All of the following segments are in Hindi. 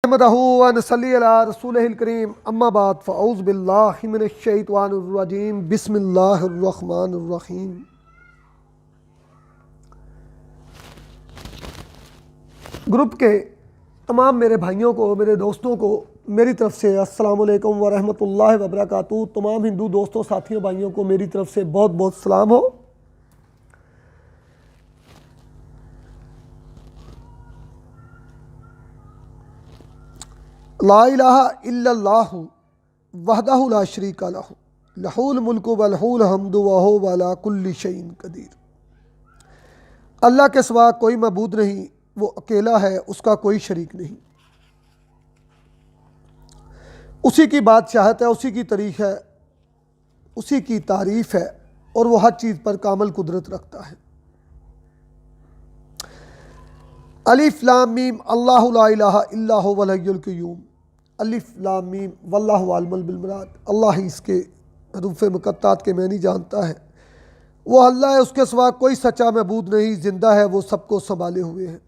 रहमतहू व नसल्ली अला रसूलिहिल करीम अम्मा बाद फ़अऊज़ु बिल्लाहि मिनश्शैतानिर रजीम बिस्मिल्लाहिर रहमानिर रहीम। ग्रुप के तमाम मेरे भाइयों को, मेरे दोस्तों को मेरी तरफ़ से अस्सलामु अलैकुम व रहमतुल्लाहि व बरकातुहू। तमाम हिंदू दोस्तों, साथियों, भाइयों को मेरी तरफ़ से बहुत बहुत सलाम हो। ला इलाहा इल्लल्लाहु वहदहु ला शरीका लहु लहुल मुल्कु व लहुल हम्दु व हुवा अला कुल्लि शैइन कदीर। अल्लाह के सिवा कोई मबूद नहीं, वो अकेला है, उसका कोई शरीक नहीं। उसी की बादशाहत है, उसी की तारीख है, उसी की तारीफ़ है और वो हर चीज़ पर कामल कुदरत रखता है। अलिफ लाम मीम अल्लाहु ला इलाहा इल्ला हुवल हय्युल क़य्यूम। अलिफ लाम मीम वल्लाहु आलिमुल बिल मुराद। अल्लाह ही इसके हरूफ मुक़त्तात के मैनी जानता है। वो अल्लाह है, उसके सिवा कोई सच्चा महबूद नहीं, ज़िंदा है, वो सबको संभाले हुए है।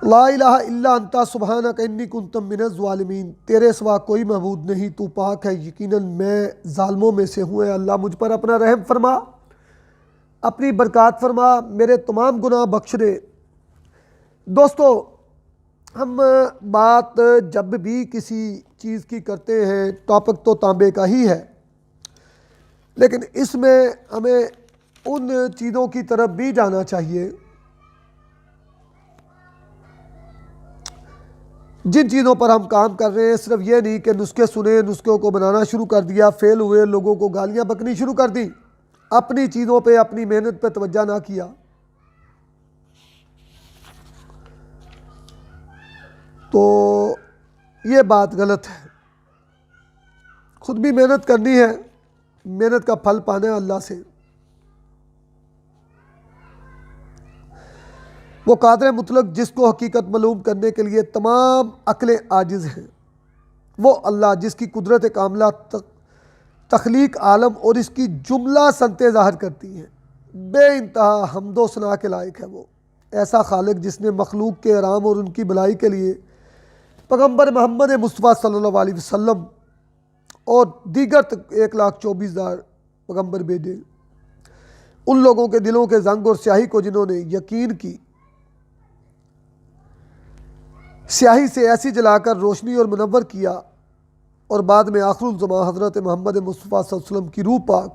ला इलाहा इल्ला अंता सुब्हानक इन्नी कुन्तु मिनज़ ज़ालिमीन। तेरे सिवा कोई महबूद नहीं, तू पाक है, यकीनन मैं ज़ालिमों में से हूँ। अल्लाह मुझ पर अपना रहम फरमा, अपनी बरकत फरमा, मेरे तमाम गुनाह बख्श दे। दोस्तों, हम बात जब भी किसी चीज़ की करते हैं, टॉपिक तो तांबे का ही है, लेकिन इसमें हमें उन चीज़ों की तरफ भी जाना चाहिए जिन चीज़ों पर हम काम कर रहे हैं। सिर्फ ये नहीं कि नुस्खे सुने, नुस्खों को बनाना शुरू कर दिया, फेल हुए, लोगों को गालियाँ बकनी शुरू कर दी, अपनी चीज़ों पे, अपनी मेहनत पे तवज्जो ना किया। तो ये बात गलत है। खुद भी मेहनत करनी है, मेहनत का फल पाना है अल्लाह से। वो कादिर मुतलक जिसको हकीकत मालूम करने के लिए तमाम अक्लें आजिज़ हैं, वो अल्लाह जिसकी कुदरत कामला तख्लीक आलम और इसकी जुमला सनतें ज़ाहिर करती हैं, बेइंतहा हम्दो सना के लायक है। वो ऐसा खालिक जिसने मखलूक के आराम और उनकी भलाई के लिए पैगम्बर मोहम्मद मुस्तफ़ा सल्लल्लाहु अलैहि वसल्लम और दीगर 1,24,000 पैगम्बर भेजे। उन लोगों के दिलों के जंग और स्याही को जिन्होंने यकीन की स्याही से ऐसी जलाकर रोशनी और मुनव्वर किया, और बाद में आखिरुल ज़मां हज़रत मोहम्मद मुस्तफ़ा सल्लल्लाहु अलैहि वसल्लम की रूह पाक,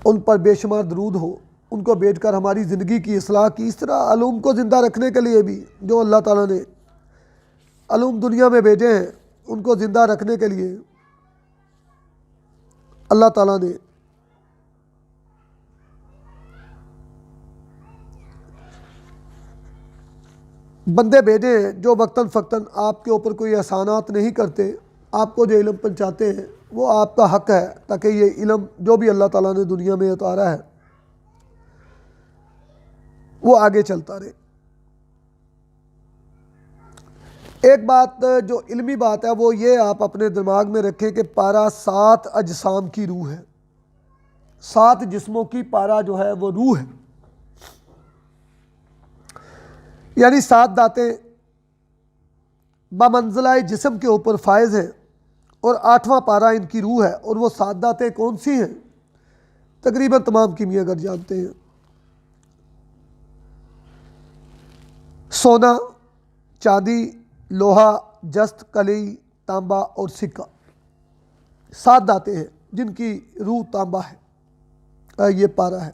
उन पर बेशुमार दरूद हो। उनको भेजकर हमारी ज़िंदगी की इस्लाह की। इस तरह अलूम को ज़िंदा रखने के लिए भी जो अल्लाह ताला ने अलूम दुनिया में भेजे हैं, उनको ज़िंदा रखने के लिए अल्लाह ताला ने बंदे भेजे हैं जो वक्तन फ़क्तन आपके ऊपर कोई एहसानात नहीं करते, आपको जो इल्म पहुँचाते हैं वो आपका हक़ है, ताकि ये इल्म जो भी अल्लाह ताला ने दुनिया में उतारा है वो आगे चलता रहे। एक बात जो इल्मी बात है वो ये आप अपने दिमाग में रखें कि पारा 7 अजसाम की रूह है, 7 जिस्मों की पारा जो है वो रूह है, यानी 7 दातें बमंज़िला जिस्म के ऊपर फायज़ हैं और 8वां पारा इनकी रूह है। और वो 7 दातें कौन सी हैं? तकरीबन तमाम कीमियागर जानते हैं। सोना, चांदी, लोहा, जस्त, कली, तांबा और सिक्का, 7 दातें हैं जिनकी रूह तांबा है, ये पारा है।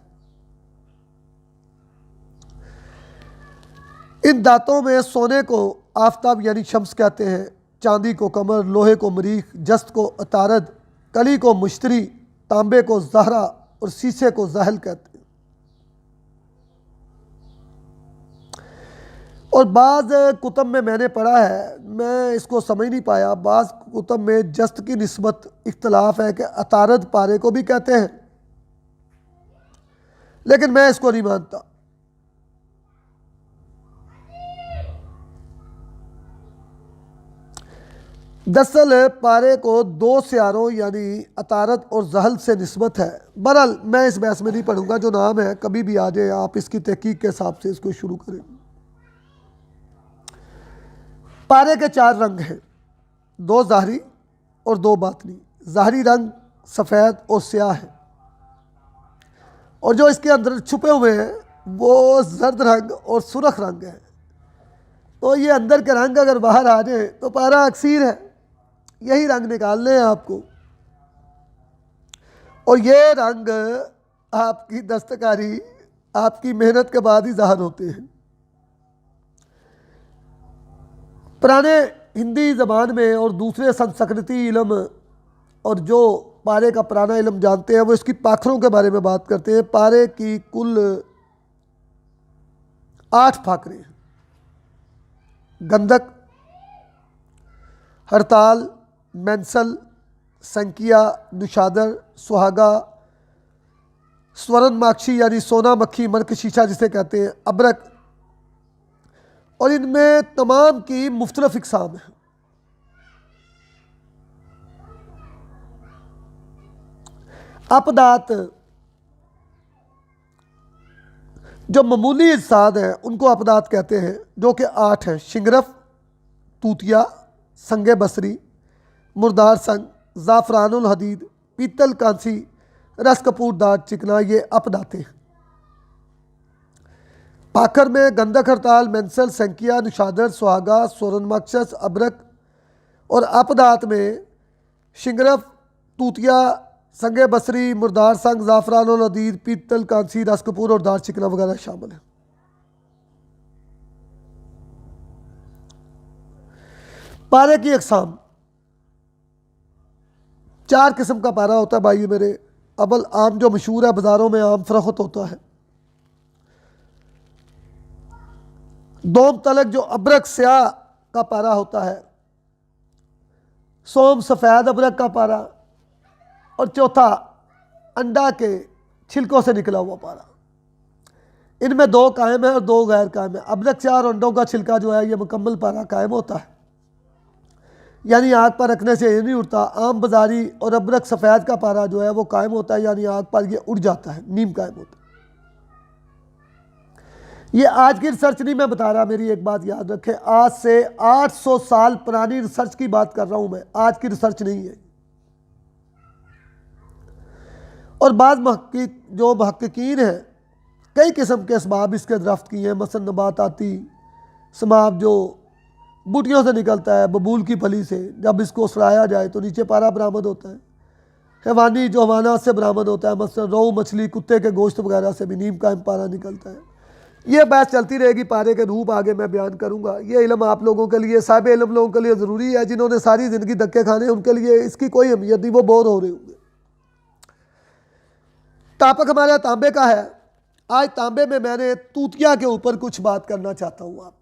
इन दांतों में सोने को आफताब यानी शम्स कहते हैं, चांदी को कमर, लोहे को मरीख, जस्त को अतारद, कली को मुश्तरी, तांबे को जहरा और शीशे को जहल कहते हैं। और बाज़ कुतुब में मैंने पढ़ा है, मैं इसको समझ नहीं पाया, बाज़ कुतुब में जस्त की निस्बत इख्तलाफ है कि अतारद पारे को भी कहते हैं, लेकिन मैं इसको नहीं मानता। दरअसल पारे को दो सियारों यानी अतारत और जहल से निस्बत है। बहरहाल मैं इस बहस में नहीं पढ़ूंगा, जो नाम है कभी भी आ जाए, आप इसकी तहकीक के हिसाब से इसको शुरू करें। पारे के चार रंग हैं, दो ज़ाहरी और दो बातनी। ज़ाहरी रंग सफ़ेद और स्याह है, और जो इसके अंदर छुपे हुए हैं वो जर्द रंग और सुरख रंग है। तो ये अंदर के रंग अगर बाहर आ जाए तो पारा अक्सीर है। यही रंग निकालने हैं आपको, और ये रंग आपकी दस्तकारी, आपकी मेहनत के बाद ही ज़ाहिर होते हैं। पुराने हिंदी ज़बान में और दूसरे संस्कृति इल्म, और जो पारे का पुराना इल्म जानते हैं वो इसकी पाखरों के बारे में बात करते हैं। पारे की कुल 8 फाकरें हैं: गंधक, हड़ताल, मैंसल, संकिया, निशादर, सुहागा, स्वर्ण माक्षी यानी सोना मक्खी, मन शीशा जिसे कहते हैं, अबरक, और इनमें तमाम की मुख्तलिफ इकसाम है। अपदात जो मामूली इज्साद हैं उनको अपदात कहते हैं, जो कि 8 हैं: शिंगरफ, तूतिया, संगे बसरी, मुर्दार संग, ज़ाफ़रानुल हदीद, पीतल कांसी, रस कपूर दार चिकना, ये अपदाते हैं। पाखर में गंधक, हड़ताल, मैंसल, संकिया, निशादर, सुहागा, स्वरनमक्षस, अबरक, और अपदात में शिंगरफ, तूतिया, संगे बसरी, मुर्दार संग, ज़ाफ़रानुल हदीद, पीतल कांसी, रस कपूर और दार चिकना वगैरह शामिल हैं। पारे की अक़साम, 4 किस्म का पारा होता है भाई मेरे। अबल आम जो मशहूर है, बाज़ारों में आम फरोख्त होता है। दोम तलक जो अबरक स्याह का पारा होता है। सोम सफ़ेद अबरक का पारा। और चौथा अंडा के छिलकों से निकला हुआ पारा। इनमें 2 कायम है और 2 गैर कायम है। अबरक स्याह और अंडों का छिलका जो है ये मुकम्मल पारा कायम होता है, यानी आग पर रखने से ये नहीं उड़ता। आम बाजारी और अबरक सफ़ेद का पारा जो है वो कायम होता है, यानी आग पर ये उड़ जाता है, नीम कायम होता है। ये आज की रिसर्च नहीं मैं बता रहा, मेरी एक बात याद रखें, आज से 800 साल पुरानी रिसर्च की बात कर रहा हूं मैं, आज की रिसर्च नहीं है। और बाद जो महक्कीकीन हैं कई किस्म के असबाब इसके दरख्त किए हैं, मसलन नबाताती समाब जो बूटियों से निकलता है, बबूल की फली से, जब इसको सड़ाया जाए तो नीचे पारा बरामद होता है। हैवानी जो हवानात से बरामद होता है, मसलन रोहू मछली, कुत्ते के गोश्त वगैरह से भी नीम कायम पारा निकलता है। ये बहस चलती रहेगी, पारे के रूप आगे मैं बयान करूँगा। ये इल्म आप लोगों के लिए, साहिब इल्म लोगों के लिए ज़रूरी है। जिन्होंने सारी ज़िंदगी धक्के खाने, उनके लिए इसकी कोई अहमियत नहीं, वो बोर हो रहे होंगे। टॉपिक हमारा तांबे का है। आज तांबे में मैंने तूतिया के ऊपर कुछ बात करना चाहता हूँ आप।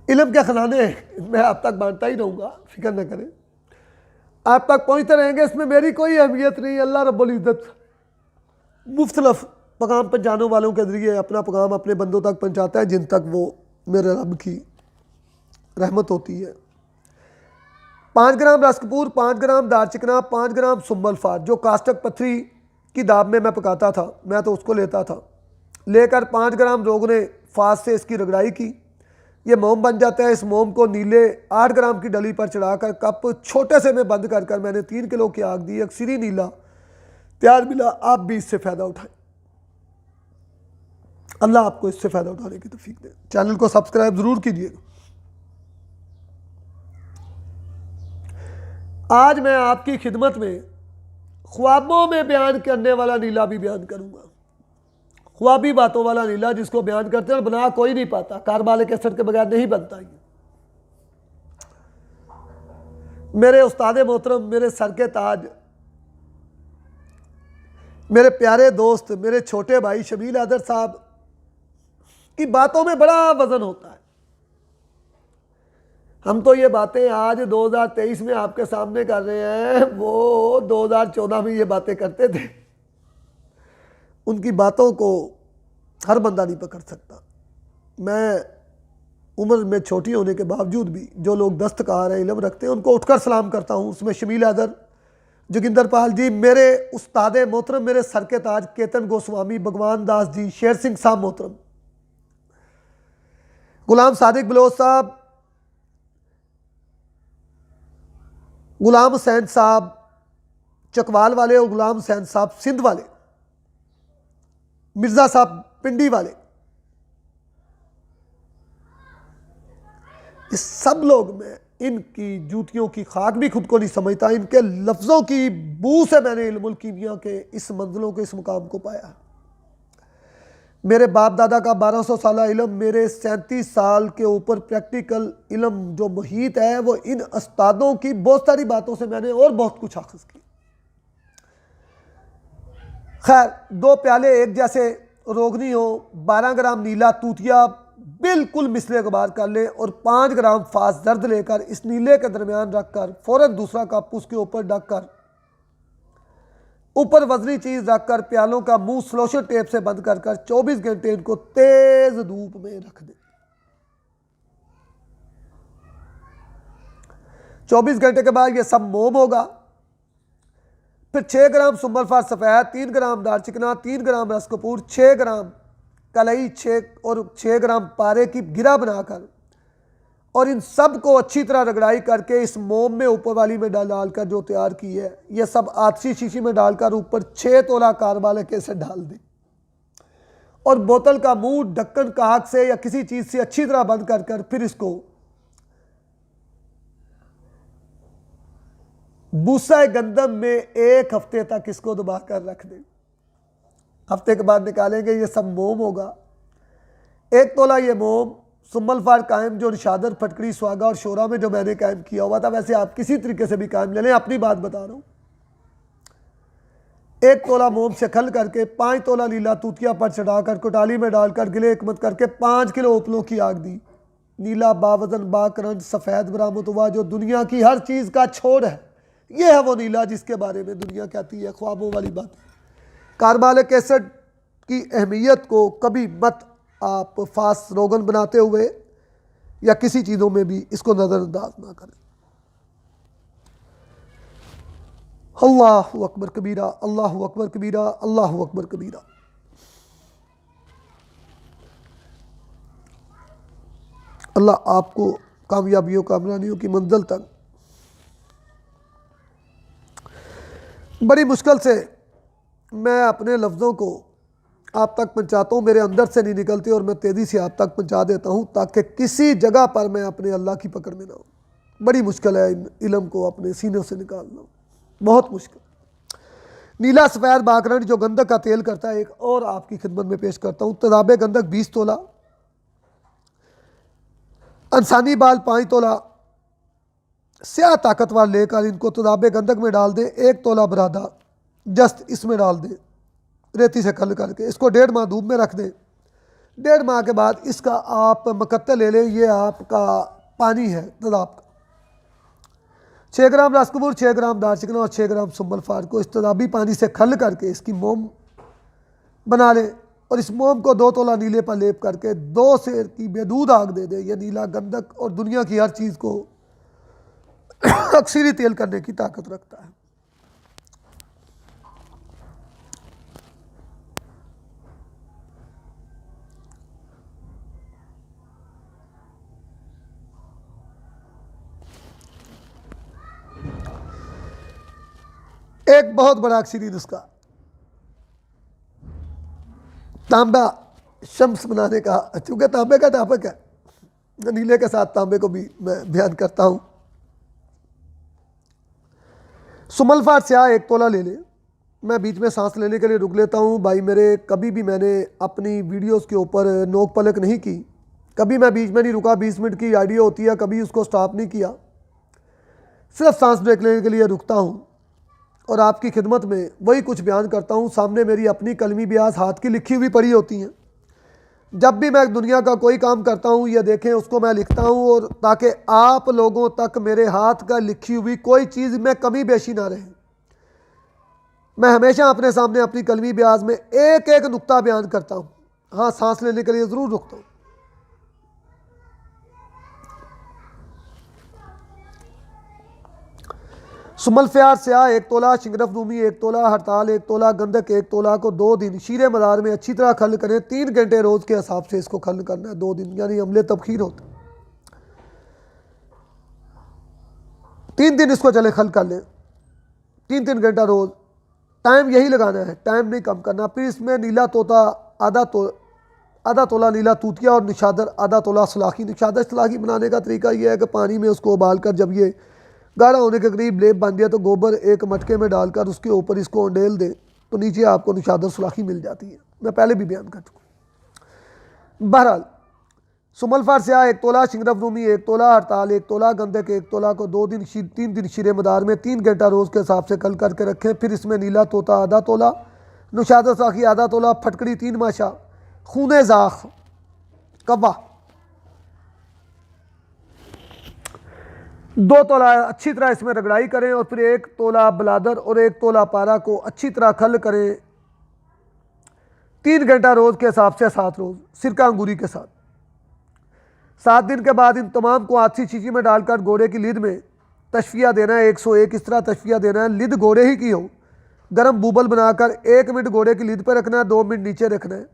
इल्म के खजाने मैं आप तक बांटता ही रहूँगा, फिक्र न करें, आप तक पहुँचते रहेंगे, इसमें मेरी कोई अहमियत नहीं। अल्लाह रब्बुल इज़्ज़त मुख्तलिफ पैगाम पहुँचाने वालों के ज़रिए अपना पैगाम अपने बंदों तक पहुँचाता है, जिन तक वो मेरे रब की रहमत होती है। 5 ग्राम रस कपूर, 5 ग्राम दारचिकना, 5 ग्राम सुम्बल फार, जो कास्टक पत्थरी की दाब में मैं पकाता था, मैं तो उसको लेता था, लेकर 5 ग्राम रोगने फास से इसकी रगड़ाई की। ये मोम बन जाता है। इस मोम को नीले 8 ग्राम की डली पर चढ़ाकर कप छोटे से में बंद कर मैंने 3 किलो की आग दी। अक्सरी नीला तैयार मिला। आप भी इससे फ़ायदा उठाएं, अल्लाह आपको इससे फ़ायदा उठाने की तौफीक दे। चैनल को सब्सक्राइब ज़रूर कीजिएगा। आज मैं आपकी खिदमत में ख्वाबों में बयान करने वाला नीला भी बयान करूँगा। ख्वाबी बातों वाला नीला जिसको बयान करते हैं और बना कोई नहीं पाता, कारबाले कैसेट के बगैर नहीं बनता। ये मेरे उस्ताद मोहतरम, मेरे सर के ताज, मेरे प्यारे दोस्त, मेरे छोटे भाई शबील आदर साहब की बातों में बड़ा वजन होता है। हम तो ये बातें आज 2023 में आपके सामने कर रहे हैं, वो 2014 में ये बातें करते थे। उनकी बातों को हर बंदा नहीं पकड़ सकता। मैं उम्र में छोटी होने के बावजूद भी जो लोग दस्तकार है, इल्म रखते हैं, उनको उठकर सलाम करता हूँ। उसमें शमील हैदर, जोगिंदर पाल जी, मेरे उस्ताद मोहतरम, मेरे सर के ताज केतन गोस्वामी, भगवान दास जी, शेर सिंह साहब मोहतरम, गुलाम सादिक बलोच साहब, गुलाम हुसैन साहब चकवाल वाले और गुलाम हुसैन साहब सिंध वाले, मिर्ज़ा साहब पिंडी वाले, ये सब लोग, मैं इनकी जूतियों की खाक भी खुद को नहीं समझता। इनके लफ्ज़ों की बू से मैंने इल्मुल कीमिया के इस मंजिलों के इस मुकाम को पाया। मेरे बाप दादा का 1200 साल इल्म, मेरे 37 साल के ऊपर प्रैक्टिकल इल्म जो मुहीत है, वो इन उस्तादों की बहुत सारी बातों से मैंने और बहुत कुछ हासिल की। खैर, 2 प्याले एक जैसे रोगनी हो, 12 ग्राम नीला तूतिया बिल्कुल मिसले गबार कर ले और 5 ग्राम फास दर्द लेकर इस नीले के दरमियान रखकर फ़ौरन दूसरा कप उसके ऊपर ढककर ऊपर वजनी चीज़ रखकर प्यालों का मुंह स्लोशर टेप से बंद कर 24 घंटे इनको तेज धूप में रख दे। 24 घंटे के बाद ये सब मोम होगा। फिर 6 ग्राम सुम्बलफार सफ़ेद, 3 ग्राम दारचिकना, 3 ग्राम रस कपूर, 6 ग्राम कलई, 6 ग्राम पारे की गिरा बनाकर और इन सब को अच्छी तरह रगड़ाई करके इस मोम में ऊपर वाली में डालकर जो तैयार की है, ये सब आतशी शीशी में डालकर ऊपर 6 तोला कारबालके से डाल दें और बोतल का मुंह ढक्कन काक से या किसी चीज़ से अच्छी तरह बंद कर फिर इसको बूसा गंदम में 1 हफ्ते तक इसको दबा कर रख दें। हफ्ते के बाद निकालेंगे, ये सब मोम होगा। 1 तोला ये मोम सुम्बलफार कायम जो निशादर, फटकड़ी, स्वागा और शोरा में जो मैंने कायम किया हुआ था, वैसे आप किसी तरीके से भी कायम ले लें, अपनी बात बता रहा हूँ। 1 तोला मोम से खल करके 5 तोला नीला तूतिया पर चढ़ाकर कोटाली में डालकर गिले एकमत करके 5 किलो उपलों की आग दी। नीला बावजन बाकरंज सफ़ेद बरामद हुआ जो दुनिया की हर चीज़ का छोड़ है। यह है वो नीला जिसके बारे में दुनिया कहती है ख्वाबों वाली बात। कारबालिक एसिड की अहमियत को कभी मत आप फास रोगन बनाते हुए या किसी चीज़ों में भी इसको नज़रअंदाज ना करें। अल्लाहु अकबर कबीरा, अल्लाहु अकबर कबीरा, अल्लाहु अकबर कबीरा। अल्लाह आपको कामयाबियों कामरानियों की मंजिल तक बड़ी मुश्किल से मैं अपने लफ्ज़ों को आप तक पहुँचाता हूँ, मेरे अंदर से नहीं निकलते और मैं तेज़ी से आप तक पहुँचा देता हूँ ताकि किसी जगह पर मैं अपने अल्लाह की पकड़ में ना हूँ। बड़ी मुश्किल है इन इल्म को अपने सीने से निकालना, बहुत मुश्किल। नीला सफ़ेद बाकरंज जो गंधक का तेल करता है, एक और आपकी खिदमत में पेश करता हूँ। तदाबे गंधक 20 तोला, इंसानी बाल 5 तोला, स्याह ताकतवर लेकर इनको तदाबे गंधक में डाल दें। 1 तोला बरादा जस्त इसमें डाल दें, रेती से खल करके इसको 1.5 माह धूप में रख दें। 1.5 माह के बाद इसका आप मकत्ते ले लें, ये आपका पानी है तदाब का। 6 ग्राम रसकबूर, 6 ग्राम दारचिकना और 6 ग्राम सुम्बलफार को इस तदाबी पानी से खल करके इसकी मोम बना लें और इस मोम को 2 तोला नीले पर लेप करके 2 सेर की बेदूध आग दे दें। यह नीला गंधक और दुनिया की हर चीज़ को अक्सरी तेल करने की ताकत रखता है। एक बहुत बड़ा अक्सरी नुस्खा तांबा शम्स बनाने का, चूँकि तांबे का टॉपिक है, नीले के साथ तांबे को भी मैं बयान करता हूँ। सुम्बलफार स्याह 1 तोला ले लें। मैं बीच में सांस लेने के लिए रुक लेता हूँ भाई मेरे। कभी भी मैंने अपनी वीडियोस के ऊपर नोक पलक नहीं की, कभी मैं बीच में नहीं रुका। 20 मिनट की आइडिया होती है, कभी उसको स्टॉप नहीं किया, सिर्फ सांस ब्रेक लेने के लिए रुकता हूँ और आपकी खिदमत में वही कुछ बयान करता हूँ। सामने मेरी अपनी कलमी ब्यास हाथ की लिखी हुई पढ़ी होती हैं। जब भी मैं दुनिया का कोई काम करता हूँ, ये देखें उसको मैं लिखता हूँ और ताकि आप लोगों तक मेरे हाथ का लिखी हुई कोई चीज़ में कमी बेशी ना रहे। मैं हमेशा अपने सामने अपनी कलमी ब्याज में एक एक नुक्ता बयान करता हूँ। हाँ, सांस लेने के लिए ज़रूर रुकता हूँ। सुमल फ्यार स्याह 1 तोला, शिंगरफ रूमी 1 तोला, हड़ताल 1 तोला, गंधक 1 तोला को 2 दिन शीरे मदार में अच्छी तरह खल करें। 3 घंटे रोज़ के हिसाब से इसको खल करना है, 2 दिन, यानी अमले तबखीर होता है। 3 दिन इसको चले खल कर लें, 3 घंटा रोज़। टाइम यही लगाना है, टाइम नहीं कम करना। फिर इसमें नीला तोता आधा तोला नीला तूतिया और निशादर आधा तोला सलाखी। निशादर सलाखी बनाने का तरीका यह है कि पानी में उसको उबाल कर जब ये गाढ़ा होने के करीब लेप बन गया तो गोबर एक मटके में डालकर उसके ऊपर इसको अंडेल दें तो नीचे आपको निशादर सुलाखी मिल जाती है। मैं पहले भी बयान कर चुका। बहरहाल, सुमल फार स्याह 1 तोला, शिंगरफ रूमी 1 तोला, हड़ताल 1 तोला, गंधक 1 तोला को 3 दिन शीरे मदार में 3 घंटा रोज़ के हिसाब से कल करके रखें। फिर इसमें नीला तोता आधा तोला, निशादर सुलाखी आधा तोला, फटकड़ी 3 माशा, खूने ज़ाख कब्बा 2 तोला अच्छी तरह इसमें रगड़ाई करें और फिर 1 तोला बलादर और 1 तोला पारा को अच्छी तरह खल करें। 3 घंटा रोज़ के हिसाब से 7 रोज़ सिरका अंगूरी के साथ। 7 दिन के बाद इन तमाम को आधी शीशी में डालकर घोड़े की लिद में तशफिया देना है। 101 इस तरह तशफिया देना है, लिद घोड़े ही की हो। गर्म बूबल बनाकर 1 मिनट घोड़े की लिद पर रखना है, 2 मिनट नीचे रखना है।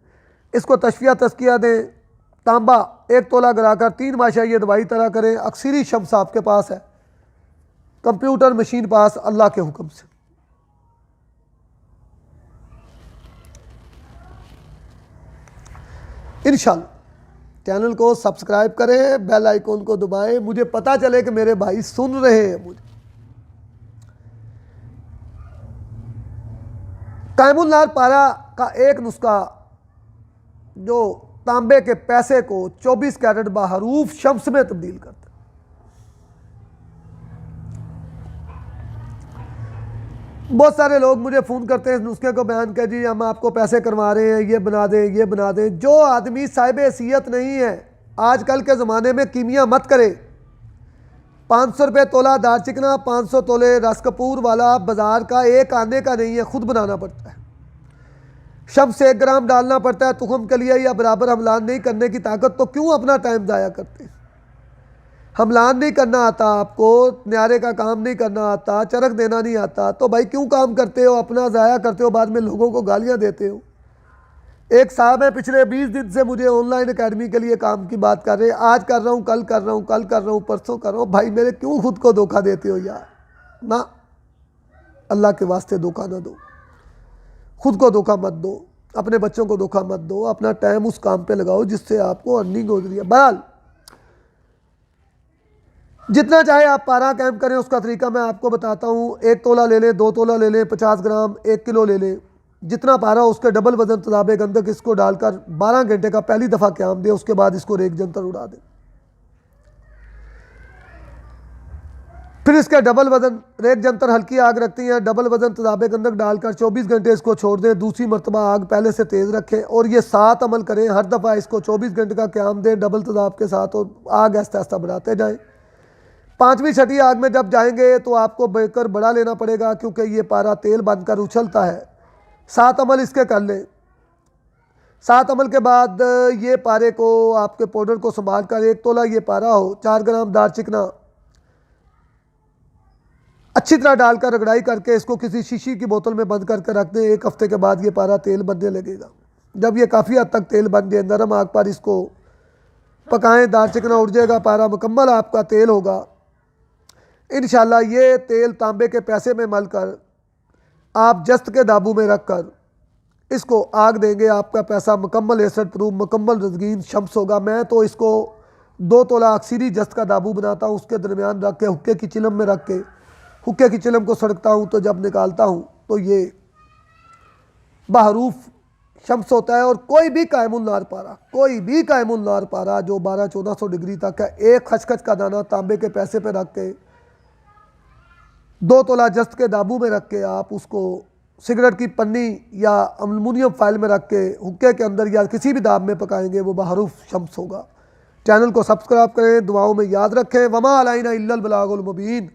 इसको तशफिया तस्किया दें। तांबा 1 तोला गिराकर 3 माशा ये दवाई तरह करें। अक्सरी शम्स आपके पास है, कंप्यूटर मशीन पास, अल्लाह के हुक्म से। इंशाअल्लाह चैनल को सब्सक्राइब करें, बेल आइकॉन को दबाएं, मुझे पता चले कि मेरे भाई सुन रहे हैं मुझे। कायमुल नार पारा का एक नुस्खा जो तांबे के पैसे को 24 कैरेट बहरूफ शम्स में तब्दील करता है। बहुत सारे लोग मुझे फ़ोन करते हैं इस नुस्खे को बयान कर, जी हम आपको पैसे करवा रहे हैं, ये बना दें, ये बना दें। जो आदमी साहिब हैसियत नहीं है, आजकल के ज़माने में कीमिया मत करे। 500 रुपये तोला दार चिकना, 500 तोले रस कपूर वाला बाज़ार का एक आने का नहीं है, खुद बनाना पड़ता है। शब से 1 ग्राम डालना पड़ता है तुखम के लिए, या बराबर हमलान नहीं करने की ताकत, तो क्यों अपना टाइम ज़ाया करते हैं। हमलान नहीं करना आता आपको, न्यारे का काम नहीं करना आता, चरख देना नहीं आता, तो भाई क्यों काम करते हो, अपना ज़ाया करते हो, बाद में लोगों को गालियां देते हो। एक साहब है पिछले 20 दिन से मुझे ऑनलाइन अकेडमी के लिए काम की बात कर रहे हैं, आज कर रहा हूँ, कल कर रहा हूँ, कल कर रहा हूँ, परसों कर रहा हूँ। भाई मेरे क्यों खुद को धोखा देते हो यार, ना, अल्लाह के वास्ते धोखा ना दो, खुद को धोखा मत दो, अपने बच्चों को धोखा मत दो, अपना टाइम उस काम पे लगाओ जिससे आपको अर्निंग हो रही है। बहरहाल जितना चाहे आप पारा कैंप करें, उसका तरीका मैं आपको बताता हूँ। 1 तोला ले लें, 2 तोला ले लें, 50 ग्राम, 1 किलो ले लें, जितना पारा उसके डबल वजन तदाबे गंधक इसको डालकर 12 घंटे का पहली दफ़ा क़याम दें, उसके बाद इसको रेक जंतर उड़ा दें। फिर इसका डबल वजन रेक जंतर हल्की आग रखती हैं, डबल वजन तदाबे गंधक डालकर 24 घंटे इसको छोड़ दें। दूसरी मरतबा आग पहले से तेज़ रखें और ये 7 अमल करें। हर दफ़ा इसको 24 घंटे का क़याम दें डबल तदाब के साथ और आग आहिस्ता आहिस्ता बढ़ाते जाएँ। 5वीं 6वीं आग में जब जाएंगे तो आपको बेकर बड़ा लेना पड़ेगा, क्योंकि ये पारा तेल बनकर उछलता है। 7 अमल इसके कर लें। 7 अमल के बाद ये पारे को आपके पाउडर को संभाल कर 1 तोला ये पारा हो, 4 ग्राम दार चिकना अच्छी तरह डालकर रगड़ाई करके इसको किसी शीशी की बोतल में बंद करके रख दें। 1 हफ्ते के बाद ये पारा तेल बनने लगेगा। जब ये काफ़ी हद तक तेल बन जाए, नरम आग पर इसको पकाएं, दार चिकना उड़ जाएगा, पारा मुकम्मल आपका तेल होगा। इंशाल्लाह ये तेल तांबे के पैसे में मलकर आप जस्त के दाबू में रख कर इसको आग देंगे, आपका पैसा मुकम्मल एसिड प्रूफ, मुकम्मल रजगीन शम्स होगा। मैं तो इसको 2 तोला अक्सरी जस्त का दाबू बनाता हूँ, उसके दरमियान रख के हुक्के की चिलम में रख के हुक्के की चिलम को सड़कता हूँ, तो जब निकालता हूँ तो ये बहरूफ शम्स होता है। और कोई भी कायमुल नार पारा, कोई भी कायमुल नार पारा जो 1200-1400 डिग्री तक है, एक खचखच का दाना तांबे के पैसे पे रख के 2 तोला जस्त के दाबू में रख के आप उसको सिगरेट की पन्नी या अल्मुनियम फाइल में रख के हुक्के के अंदर या किसी भी दाब में पकाएंगे, वो बहरूफ शम्स होगा। चैनल को सब्सक्राइब करें, दुआओं में याद रखें। वमा अलैना इल्लल बलागुल मुबीन।